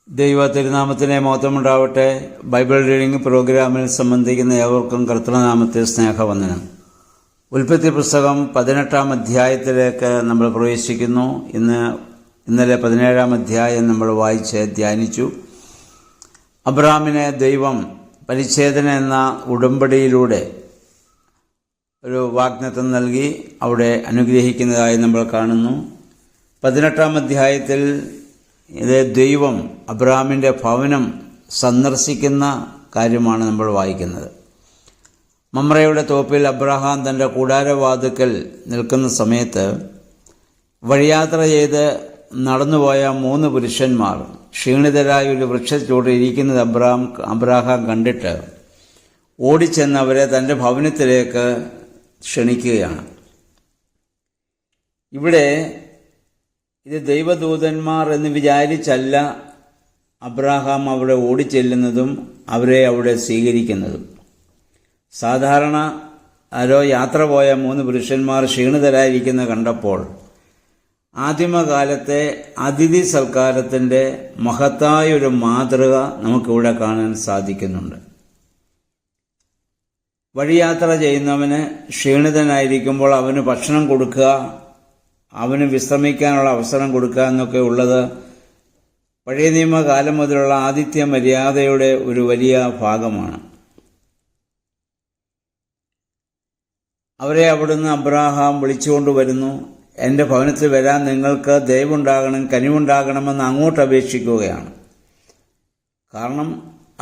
ദൈവ തിരുനാമത്തിനെ മഹത്വമുണ്ടാവട്ടെ. Bible reading പ്രോഗ്രാമിൽ സംബന്ധിക്കുന്ന ഏവർക്കും കർത്തൃനാമത്തിൽ സ്നേഹവന്ദനം. ഉൽപ്പത്തി പുസ്തകം 18-ാം അധ്യായത്തിലേക്ക് നമ്മൾ പ്രവേശിക്കുന്നു. ഇന്നലെ 17-ാം അധ്യായം നമ്മൾ വായിച്ച് ധ്യാനിച്ചു. അബ്രാമിനെ ദൈവം പരിച്ഛേദന എന്ന ഉടമ്പടിയിലൂടെ ഒരു വാഗ്ദത്തം നൽകി അവിടെ അനുഗ്രഹിക്കുന്നതായി നമ്മൾ കാണുന്നു. 18-ാം അധ്യായത്തിൽ ദൈവം അബ്രാമിൻ്റെ ഭവനം സന്ദർശിക്കുന്ന കാര്യമാണ് നമ്മൾ വായിക്കുന്നത്. മമ്രയുടെ തോപ്പിൽ അബ്രഹാം തൻ്റെ കൂടാരവാതുക്കൽ നിൽക്കുന്ന സമയത്ത് വഴിയാത്ര ചെയ്ത് നടന്നുപോയ 3 പുരുഷന്മാർ ക്ഷീണിതരായ ഒരു വൃക്ഷച്ചൂട് ഇരിക്കുന്നത് അബ്രഹാം കണ്ടിട്ട് ഓടിച്ചെന്ന് അവരെ തൻ്റെ ഭവനത്തിലേക്ക് ക്ഷണിക്കുകയാണ്. ഇവിടെ ഇത് ദൈവദൂതന്മാർ എന്ന് വിചാരിച്ചല്ല അബ്രഹാം അവിടെ ഓടിച്ചെല്ലുന്നതും അവരെ അവിടെ സ്വീകരിക്കുന്നതും. സാധാരണ യാത്ര പോയ 3 പുരുഷന്മാർ ക്ഷീണിതരായിരിക്കുന്ന കണ്ടപ്പോൾ ആദിമകാലത്തെ അതിഥി സൽക്കാരത്തിൻ്റെ മഹത്തായൊരു മാതൃക നമുക്കിവിടെ കാണാൻ സാധിക്കുന്നുണ്ട്. വഴിയാത്ര ചെയ്യുന്നവന് ക്ഷീണിതനായിരിക്കുമ്പോൾ അവന് ഭക്ഷണം കൊടുക്കുക, അവന് വിശ്രമിക്കാനുള്ള അവസരം കൊടുക്കുക എന്നൊക്കെ ഉള്ളത് പഴയ നിയമകാലം മുതലുള്ള ആതിഥ്യ മര്യാദയുടെ ഒരു വലിയ ഭാഗമാണ്. അവരെ അവിടുന്ന് അബ്രഹാം വിളിച്ചുകൊണ്ടുവരുന്നു. എൻ്റെ ഭവനത്തിൽ വരാൻ നിങ്ങൾക്ക് ദയവുണ്ടാകണം, കനിവുണ്ടാകണമെന്ന് അങ്ങോട്ട് അപേക്ഷിക്കുകയാണ്. കാരണം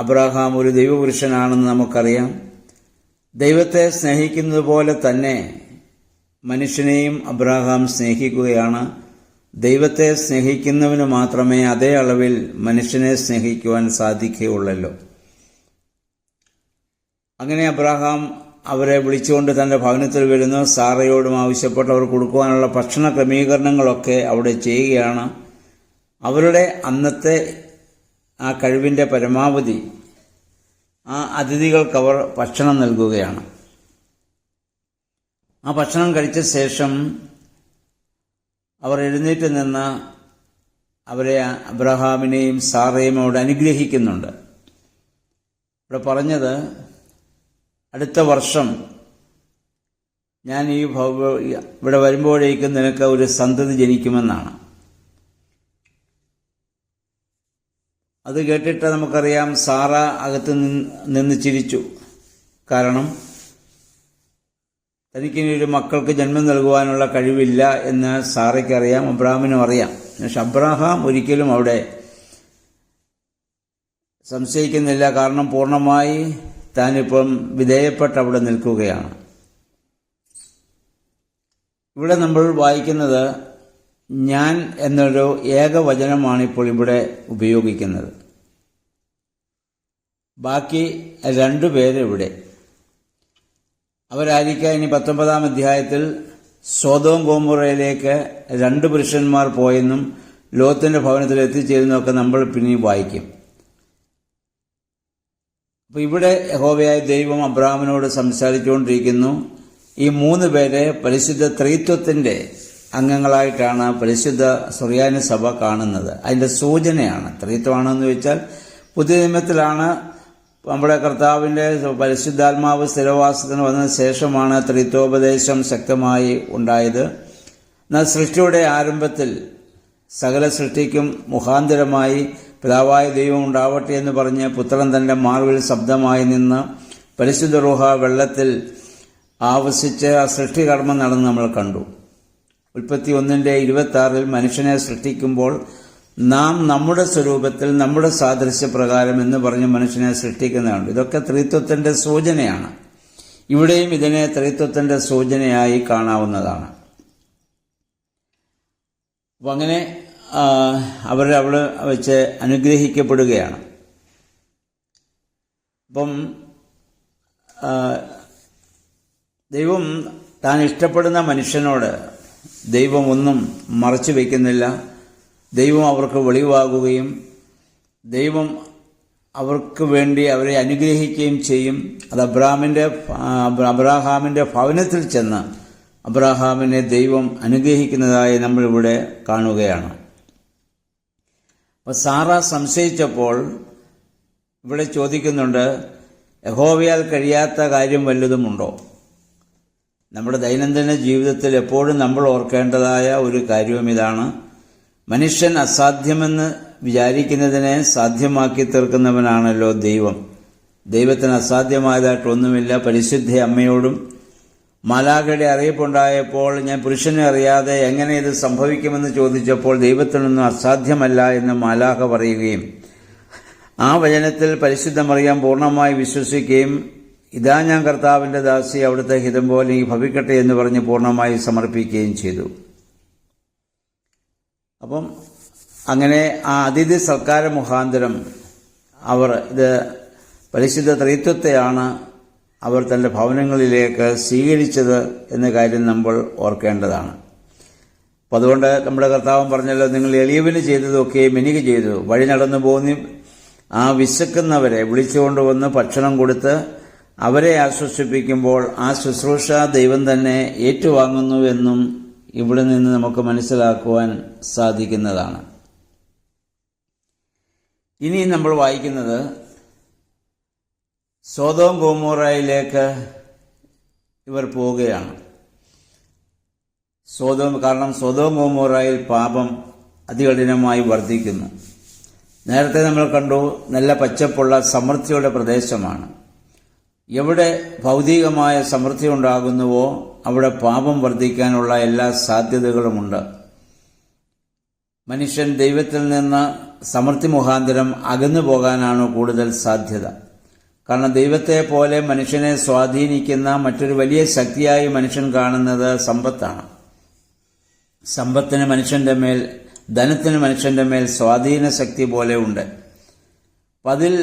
അബ്രഹാം ഒരു ദൈവപുരുഷനാണെന്ന് നമുക്കറിയാം. ദൈവത്തെ സ്നേഹിക്കുന്നത് പോലെ തന്നെ മനുഷ്യനെയും അബ്രഹാം സ്നേഹിക്കുകയാണ്. ദൈവത്തെ സ്നേഹിക്കുന്നവന് മാത്രമേ അതേ അളവിൽ മനുഷ്യനെ സ്നേഹിക്കുവാൻ സാധിക്കുകയുള്ളല്ലോ. അങ്ങനെ അബ്രഹാം അവരെ വിളിച്ചുകൊണ്ട് തൻ്റെ ഭവനത്തിൽ വരുന്നു. സാറയോടും ആവശ്യപ്പെട്ട് അവർ കൊടുക്കുവാനുള്ള ഭക്ഷണ ക്രമീകരണങ്ങളൊക്കെ അവിടെ ചെയ്യുകയാണ്. അവരുടെ അന്നത്തെ ആ കഴിവിൻ്റെ പരമാവധി ആ അതിഥികൾക്ക് അവർ ഭക്ഷണം നൽകുകയാണ്. ആ ഭക്ഷണം കഴിച്ച ശേഷം അവർ എഴുന്നേറ്റ് നിന്ന് അവരെ അബ്രഹാമിനെയും സാറയും അവിടെ അനുഗ്രഹിക്കുന്നുണ്ട്. ഇവിടെ പറഞ്ഞത്, അടുത്ത വർഷം ഞാൻ ഇവിടെ വരുമ്പോഴേക്കും നിനക്ക് ഒരു സന്തതി ജനിക്കുമെന്നാണ്. അത് കേട്ടിട്ട് നമുക്കറിയാം സാറ അകത്ത് നിന്ന് ചിരിച്ചു. കാരണം തനിക്കിനി ഒരു മക്കൾക്ക് ജന്മം നൽകുവാനുള്ള കഴിവില്ല എന്ന് സാറയ്ക്കറിയാം, അബ്രഹാമിനും അറിയാം. പക്ഷെ അബ്രഹാം ഒരിക്കലും അവിടെ സംശയിക്കുന്നില്ല. കാരണം പൂർണ്ണമായി താനിപ്പം വിധേയപ്പെട്ട് അവിടെ നിൽക്കുകയാണ്. ഇവിടെ നമ്മൾ വായിക്കുന്നത് ഞാൻ എന്നൊരു ഏകവചനമാണ് ഇപ്പോൾ ഇവിടെ ഉപയോഗിക്കുന്നത്. ബാക്കി 2 പേര് ഇവിടെ അവരായിരിക്കാം. ഇനി 19-ാം അധ്യായത്തിൽ സോദോം ഗോമോറയിലേക്ക് 2 പുരുഷന്മാർ പോയെന്നും ലോത്തിന്റെ ഭവനത്തിൽ എത്തിച്ചേരുന്നതൊക്കെ നമ്മൾ പിന്നെയും വായിക്കും. അപ്പോൾ ഇവിടെ യഹോവയായ ദൈവം അബ്രഹാമിനോട് സംസാരിച്ചുകൊണ്ടിരിക്കുന്നു. ഈ 3 പേരെ പരിശുദ്ധ ത്രിത്വത്തിന്റെ അംഗങ്ങളായിട്ടാണ് പരിശുദ്ധ സുറിയാനി സഭ കാണുന്നത്. അതിന്റെ സൂചനയാണ്. ത്രിത്വമാണെന്ന് വെച്ചാൽ പുതിയ നിയമത്തിലാണ് നമ്മുടെ കർത്താവിൻ്റെ പരിശുദ്ധാത്മാവ് സ്ഥിരവാസത്തിന് വന്ന ശേഷമാണ് ത്രിത്വോപദേശം ശക്തമായി ഉണ്ടായത്. എന്നാൽ സൃഷ്ടിയുടെ ആരംഭത്തിൽ സകല സൃഷ്ടിക്കും മുഖാന്തരമായി പിതാവായ ദൈവം ഉണ്ടാവട്ടെ എന്ന് പറഞ്ഞ് പുത്രൻ തൻ്റെ മാർവിൽ ശബ്ദമായി നിന്ന് പരിശുദ്ധ റൂഹ വെള്ളത്തിൽ ആവസിച്ച് ആ സൃഷ്ടികർമ്മം നടന്ന് നമ്മൾ കണ്ടു. ഉൽപ്പത്തി 1:26 മനുഷ്യനെ സൃഷ്ടിക്കുമ്പോൾ നാം നമ്മുടെ സ്വരൂപത്തിൽ നമ്മുടെ സാദൃശ്യപ്രകാരം എന്ന് പറഞ്ഞ് മനുഷ്യനെ സൃഷ്ടിക്കുന്നതാണ്. ഇതൊക്കെ ത്രിത്വത്തിന്റെ സൂചനയാണ്. ഇവിടെയും ഇതിനെ ത്രിത്വത്തിന്റെ സൂചനയായി കാണാവുന്നതാണ്. അപ്പം അങ്ങനെ അവരെ അവിടെ വെച്ച് അനുഗ്രഹിക്കപ്പെടുകയാണ്. അപ്പം ദൈവം താൻ ഇഷ്ടപ്പെടുന്ന മനുഷ്യനോട് ദൈവം ഒന്നും മറച്ചു വയ്ക്കുന്നില്ല. ദൈവം അവർക്ക് വെളിവാകുകയും ദൈവം അവർക്ക് വേണ്ടി അവരെ അനുഗ്രഹിക്കുകയും ചെയ്യും. അത് അബ്രഹാമിൻ്റെ ഭവനത്തിൽ ചെന്ന് അബ്രഹാമിനെ ദൈവം അനുഗ്രഹിക്കുന്നതായി നമ്മളിവിടെ കാണുകയാണ്. അപ്പോൾ സാറ സംശയിച്ചപ്പോൾ ഇവിടെ ചോദിക്കുന്നുണ്ട്, യഹോവയാൽ കഴിയാത്ത കാര്യം വല്ലതുമുണ്ടോ? നമ്മുടെ ദൈനംദിന ജീവിതത്തിൽ എപ്പോഴും നമ്മൾ ഓർക്കേണ്ടതായ ഒരു കാര്യവും ഇതാണ്. മനുഷ്യൻ അസാധ്യമെന്ന് വിചാരിക്കുന്നതിനെ സാധ്യമാക്കി തീർക്കുന്നവനാണല്ലോ ദൈവം. ദൈവത്തിന് അസാധ്യമായതായിട്ടൊന്നുമില്ല. പരിശുദ്ധ അമ്മയോടും മാലാഖയുടെ അറിയിപ്പുണ്ടായപ്പോൾ ഞാൻ പുരുഷനെ അറിയാതെ എങ്ങനെ ഇത് സംഭവിക്കുമെന്ന് ചോദിച്ചപ്പോൾ ദൈവത്തിനൊന്നും അസാധ്യമല്ല എന്ന് മാലാഖ പറയുകയും ആ വചനത്തിൽ പരിശുദ്ധ മറിയം പൂർണ്ണമായി വിശ്വസിക്കുകയും ഇതാ ഞാൻ കർത്താവിൻ്റെ ദാസി, അവിടുത്തെ ഹിതം പോലെ ഈ ഭവിക്കട്ടെ എന്ന് പറഞ്ഞ് പൂർണ്ണമായി സമർപ്പിക്കുകയും ചെയ്തു. അപ്പം അങ്ങനെ ആ അതിഥി സൽക്കാര മുഖാന്തരം അവർ ഇത് പരിശുദ്ധ ത്രിത്വത്തെയാണ് അവർ തൻ്റെ ഭവനങ്ങളിലേക്ക് സ്വീകരിച്ചത് എന്ന കാര്യം നമ്മൾ ഓർക്കേണ്ടതാണ്. അപ്പം അതുകൊണ്ട് നമ്മുടെ കർത്താവ് പറഞ്ഞല്ലോ, നിങ്ങൾ എളിയവന് ചെയ്തതൊക്കെയും എനിക്ക് ചെയ്തു. വഴി നടന്നു പോകുന്ന ആ വിശക്കുന്നവരെ വിളിച്ചുകൊണ്ടുവന്ന് ഭക്ഷണം കൊടുത്ത് അവരെ ആശ്വസിപ്പിക്കുമ്പോൾ ആ ശുശ്രൂഷ ദൈവം തന്നെ ഏറ്റുവാങ്ങുന്നുവെന്നും ഇവിടെ നിന്ന് നമുക്ക് മനസ്സിലാക്കുവാൻ സാധിക്കുന്നതാണ്. ഇനി നമ്മൾ വായിക്കുന്നത് സൊദോം ഗൊമോറയിലേക്ക് ഇവർ പോവുകയാണ്. കാരണം സൊദോം ഗൊമോറയിൽ പാപം അതികഠിനമായി വർദ്ധിക്കുന്നു. നേരത്തെ നമ്മൾ കണ്ടു, നല്ല പച്ചപ്പുള്ള സമൃദ്ധിയുടെ പ്രദേശമാണ്. എവിടെ ഭൗതികമായ സമൃദ്ധി ഉണ്ടാകുന്നുവോ അവിടെ പാപം വർദ്ധിക്കാനുള്ള എല്ലാ സാധ്യതകളുമുണ്ട്. മനുഷ്യൻ ദൈവത്തിൽ നിന്ന് സമൃദ്ധി മുഖാന്തരം അകന്നു പോകാനാണ് കൂടുതൽ സാധ്യത. കാരണം ദൈവത്തെ പോലെ മനുഷ്യനെ സ്വാധീനിക്കുന്ന മറ്റൊരു വലിയ ശക്തിയായി മനുഷ്യൻ കാണുന്നത് സമ്പത്താണ്. സമ്പത്തിന് മനുഷ്യന്റെ മേൽ, ധനത്തിന് മനുഷ്യന്റെ മേൽ സ്വാധീന ശക്തി പോലെ ഉണ്ട്. അപ്പം അതിൽ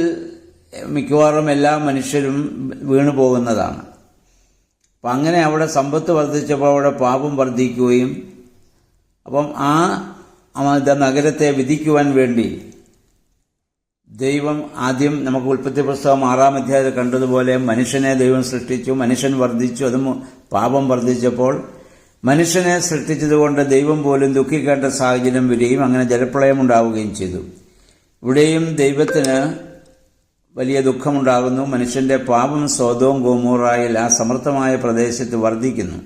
മിക്കവാറും എല്ലാ മനുഷ്യരും വീണു പോകുന്നതാണ്. അപ്പം അങ്ങനെ അവിടെ സമ്പത്ത് വർദ്ധിച്ചപ്പോൾ അവിടെ പാപം വർദ്ധിക്കുകയും അപ്പം ആ നഗരത്തെ വിധിക്കുവാൻ വേണ്ടി ദൈവം ആദ്യം നമുക്ക് ഉൽപ്പത്തി പുസ്തകം 6-ാം അധ്യായത്തിൽ കണ്ടതുപോലെ മനുഷ്യനെ ദൈവം സൃഷ്ടിച്ചു. മനുഷ്യൻ വർദ്ധിച്ചു. അതും പാപം വർദ്ധിച്ചപ്പോൾ മനുഷ്യനെ സൃഷ്ടിച്ചതുകൊണ്ട് ദൈവം പോലും ദുഃഖിക്കേണ്ട സാഹചര്യം വരികയും അങ്ങനെ ജലപ്രളയം ഉണ്ടാവുകയും ചെയ്തു. ഇവിടെയും ദൈവത്തിന് വലിയ ദുഃഖമുണ്ടാകുന്നു. മനുഷ്യന്റെ പാപം സൊദോം ഗൊമോറയിൽ ആ സമൃദ്ധമായ പ്രദേശത്ത് വർദ്ധിക്കുന്നു.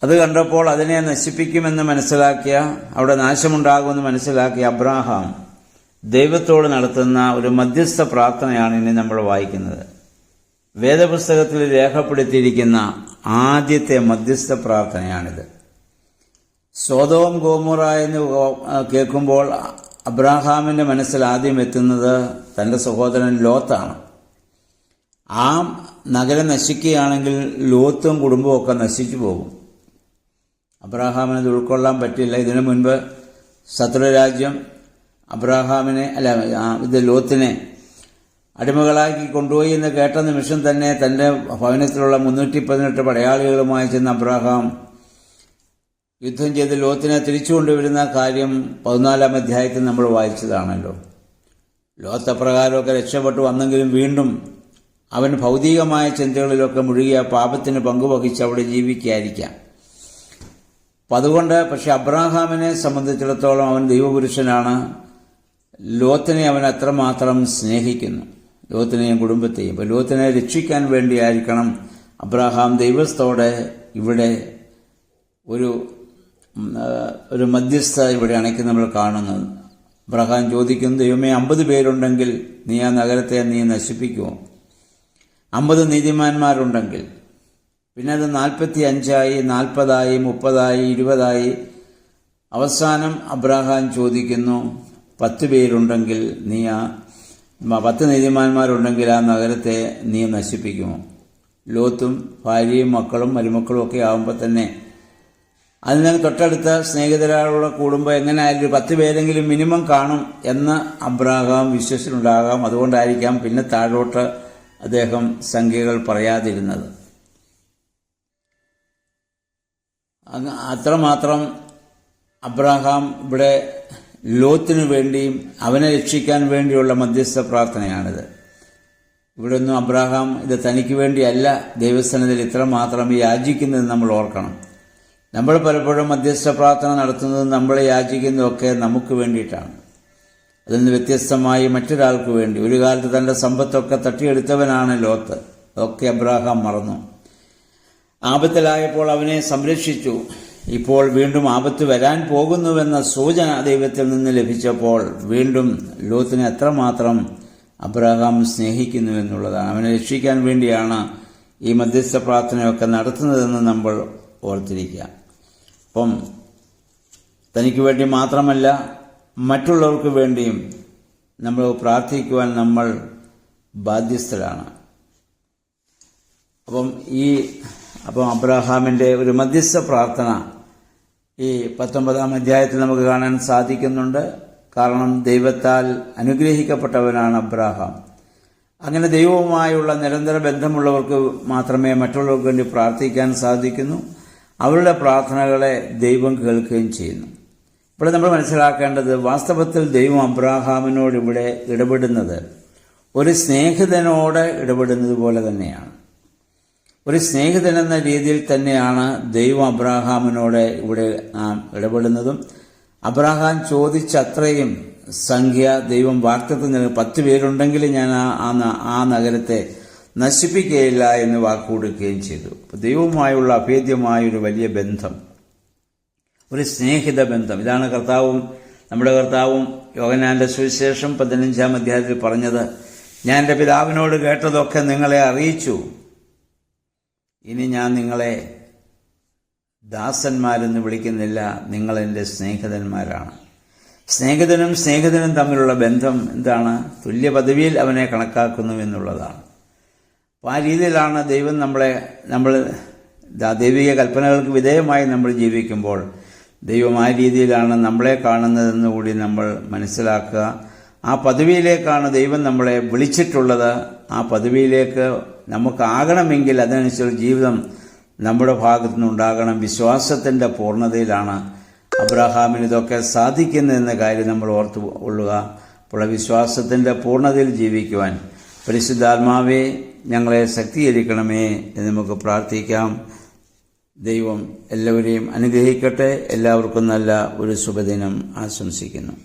അത് കണ്ടപ്പോൾ അതിനെ നശിപ്പിക്കുമെന്ന് മനസ്സിലാക്കിയ, അവിടെ നാശമുണ്ടാകുമെന്ന് മനസ്സിലാക്കിയ അബ്രാഹാം ദൈവത്തോട് നടത്തുന്ന ഒരു മധ്യസ്ഥ പ്രാർത്ഥനയാണ് ഇനി നമ്മൾ വായിക്കുന്നത്. വേദപുസ്തകത്തിൽ രേഖപ്പെടുത്തിയിരിക്കുന്ന ആദ്യത്തെ മധ്യസ്ഥ പ്രാർത്ഥനയാണിത്. സൊദോം ഗൊമോറ എന്ന് കേൾക്കുമ്പോൾ അബ്രാഹാമിന്റെ മനസ്സിൽ ആദ്യം എത്തുന്നത് തന്റെ സഹോദരൻ ലോത്താണ്. ആ നഗരം നശിക്കുകയാണെങ്കിൽ ലോത്തും കുടുംബവും ഒക്കെ നശിച്ചു പോകും. അബ്രാഹാമിന് ഇത് ഉൾക്കൊള്ളാൻ പറ്റില്ല. ഇതിനു മുൻപ് ശത്രുരാജ്യം ലോത്തിനെ അടിമകളാക്കി കൊണ്ടുപോയി എന്ന് കേട്ട നിമിഷം തന്നെ തന്റെ ഭവനത്തിലുള്ള 318 പടയാളികളുമായി ചെന്ന അബ്രാഹാം യുദ്ധം ചെയ്ത് ലോത്തിനെ തിരിച്ചു കൊണ്ടുവരുന്ന കാര്യം 14-ാം അധ്യായത്തിൽ നമ്മൾ വായിച്ചതാണല്ലോ. ലോത്ത് അപ്രകാരമൊക്കെ രക്ഷപ്പെട്ടു വന്നെങ്കിലും വീണ്ടും അവൻ ഭൗതികമായ ചിന്തകളിലൊക്കെ മുഴുകിയ പാപത്തിന് പങ്കുവഹിച്ച് അവിടെ ജീവിക്കാതിരിക്കാം. അപ്പം അതുകൊണ്ട് പക്ഷെ അബ്രാഹാമിനെ സംബന്ധിച്ചിടത്തോളം അവൻ ദൈവപുരുഷനാണ്. ലോത്തിനെ അവൻ അത്രമാത്രം സ്നേഹിക്കുന്നു, ലോത്തിനെയും കുടുംബത്തെയും. അപ്പോൾ ലോത്തിനെ രക്ഷിക്കാൻ വേണ്ടിയായിരിക്കണം അബ്രാഹാം ദൈവത്തോടെ ഇവിടെ ഒരു മധ്യസ്ഥ ഇവിടെ അണയ്ക്ക് നമ്മൾ കാണുന്നത്. അബ്രാഹാം ചോദിക്കുന്നു, ദൈവമേ 50 പേരുണ്ടെങ്കിൽ നീ ആ നഗരത്തെ നീ നശിപ്പിക്കുമോ? 50 നീതിമാന്മാരുണ്ടെങ്കിൽ. പിന്നെ അത് 45-ആയി, 40-ആയി, 30-ആയി, 20-ആയി. അവസാനം അബ്രാഹാം ചോദിക്കുന്നു, 10 പേരുണ്ടെങ്കിൽ 10 നീതിമാന്മാരുണ്ടെങ്കിൽ ആ നഗരത്തെ നീ നശിപ്പിക്കുമോ? ലോത്തും ഭാര്യയും മക്കളും മരുമക്കളും ഒക്കെ ആകുമ്പോൾ തന്നെ അതിന് തൊട്ടടുത്ത സ്നേഹിതരാളുടെ കൂടുമ്പോൾ എങ്ങനെയായാലും 10 പേരെങ്കിലും മിനിമം കാണും എന്ന് അബ്രാഹാം വിശ്വസിച്ചിട്ടുണ്ടാകാം. അതുകൊണ്ടായിരിക്കാം പിന്നെ താഴോട്ട് അദ്ദേഹം സംഖ്യകൾ പറയാതിരുന്നത്. അത്രമാത്രം അബ്രാഹാം ഇവിടെ ലോത്തിനു വേണ്ടിയും അവനെ രക്ഷിക്കാൻ വേണ്ടിയുള്ള മധ്യസ്ഥ പ്രാർത്ഥനയാണിത്. ഇവിടെ ഒന്നും അബ്രാഹാം ഇത് തനിക്ക് വേണ്ടിയല്ല ദൈവസന്നിധിയിൽ ഇത്രമാത്രം യാചിക്കുന്നത് നമ്മൾ ഓർക്കണം. നമ്മൾ പലപ്പോഴും മധ്യസ്ഥ പ്രാർത്ഥന നടത്തുന്നത്, നമ്മൾ യാചിക്കുന്നതൊക്കെ നമുക്ക് വേണ്ടിയിട്ടാണ്. അതിൽ നിന്ന് വ്യത്യസ്തമായി മറ്റൊരാൾക്ക് വേണ്ടി ഒരു കാലത്ത് തന്റെ സമ്പത്തൊക്കെ തട്ടിയെടുത്തവനാണ് ലോത്ത്. അതൊക്കെ അബ്രാഹാം മറന്നു. ആപത്തിലായപ്പോൾ അവനെ സംരക്ഷിച്ചു. ഇപ്പോൾ വീണ്ടും ആപത്ത് വരാൻ പോകുന്നുവെന്ന സൂചന ദൈവത്തിൽ നിന്ന് ലഭിച്ചപ്പോൾ വീണ്ടും ലോത്തിനെ എത്രമാത്രം അബ്രാഹാം സ്നേഹിക്കുന്നു എന്നുള്ളതാണ്. അവനെ രക്ഷിക്കാൻ വേണ്ടിയാണ് ഈ മധ്യസ്ഥ പ്രാർത്ഥനയൊക്കെ നടത്തുന്നതെന്ന് നമ്മൾ ഓർത്തിരിക്കുക. അപ്പം തനിക്ക് വേണ്ടി മാത്രമല്ല മറ്റുള്ളവർക്ക് വേണ്ടിയും നമ്മൾ പ്രാർത്ഥിക്കുവാൻ നമ്മൾ ബാധ്യസ്ഥരാണ്. അപ്പം അബ്രാഹാമിൻ്റെ ഒരു മധ്യസ്ഥ പ്രാർത്ഥന ഈ 19-ാം അധ്യായത്തിൽ നമുക്ക് കാണാൻ സാധിക്കുന്നുണ്ട്. കാരണം ദൈവത്താൽ അനുഗ്രഹിക്കപ്പെട്ടവനാണ് അബ്രാഹാം. അങ്ങനെ ദൈവവുമായുള്ള നിരന്തര ബന്ധമുള്ളവർക്ക് മാത്രമേ മറ്റുള്ളവർക്ക് വേണ്ടി പ്രാർത്ഥിക്കാൻ സാധിക്കുന്നു. അവരുടെ പ്രാർത്ഥനകളെ ദൈവം കേൾക്കുകയും ചെയ്യുന്നു. ഇവിടെ നമ്മൾ മനസ്സിലാക്കേണ്ടത് വാസ്തവത്തിൽ ദൈവം അബ്രാഹാമിനോട് ഇവിടെ ഇടപെടുന്നത് ഒരു സ്നേഹിതനോട് ഇടപെടുന്നത് പോലെ തന്നെയാണ്. ഒരു സ്നേഹിതൻ എന്ന രീതിയിൽ തന്നെയാണ് ദൈവം അബ്രാഹാമിനോട് ഇവിടെ ഇടപെടുന്നതും. അബ്രാഹാം ചോദിച്ച അത്രയും സംഖ്യ ദൈവം വാഗ്ദത്തം നൽകി, 10 പേരുണ്ടെങ്കിൽ ഞാൻ ആ നഗരത്തെ നശിപ്പിക്കുകയില്ല എന്ന് വാക്കുകൊടുക്കുകയും ചെയ്തു. ദൈവവുമായുള്ള അഭേദ്യമായൊരു വലിയ ബന്ധം, ഒരു സ്നേഹിത ബന്ധം. ഇതാണ് നമ്മുടെ കർത്താവും യോഹന്നാന്റെ സുവിശേഷം 15-ാം അധ്യായത്തിൽ പറഞ്ഞത്, ഞാൻ എൻ്റെ പിതാവിനോട് കേട്ടതൊക്കെ നിങ്ങളെ അറിയിച്ചു. ഇനി ഞാൻ നിങ്ങളെ ദാസന്മാരെന്ന് വിളിക്കുന്നില്ല, നിങ്ങൾ എൻ്റെ സ്നേഹിതന്മാരാണ്. സ്നേഹിതനും തമ്മിലുള്ള ബന്ധം എന്താണ്? തുല്യ പദവിയിൽ അവനെ കണക്കാക്കുന്നു എന്നുള്ളതാണ്. അപ്പോൾ ആ രീതിയിലാണ് ദൈവം നമ്മൾ ദൈവിക കൽപ്പനകൾക്ക് വിധേയമായി നമ്മൾ ജീവിക്കുമ്പോൾ ദൈവം ആ രീതിയിലാണ് നമ്മളെ കാണുന്നതെന്ന് കൂടി നമ്മൾ മനസ്സിലാക്കുക. ആ പദവിയിലേക്കാണ് ദൈവം നമ്മളെ വിളിച്ചിട്ടുള്ളത്. ആ പദവിയിലേക്ക് നമുക്കാകണമെങ്കിൽ അതനുസരിച്ച് ജീവിതം നമ്മുടെ ഭാഗത്തു നിന്നുണ്ടാകണം. വിശ്വാസത്തിൻ്റെ പൂർണ്ണതയിലാണ് അബ്രാഹാമിന് ഇതൊക്കെ സാധിക്കുന്നതെന്ന കാര്യം നമ്മൾ ഓർത്തു കൊള്ളുക. അപ്പോൾ വിശ്വാസത്തിൻ്റെ പൂർണ്ണതയിൽ ജീവിക്കുവാൻ പരിശുദ്ധാത്മാവേ ഞങ്ങളെ ശക്തീകരിക്കണമേ എന്ന് നമുക്ക് പ്രാർത്ഥിക്കാം. ദൈവം എല്ലാവരെയും അനുഗ്രഹിക്കട്ടെ. എല്ലാവർക്കും നല്ല ഒരു ശുഭദിനം ആശംസിക്കുന്നു.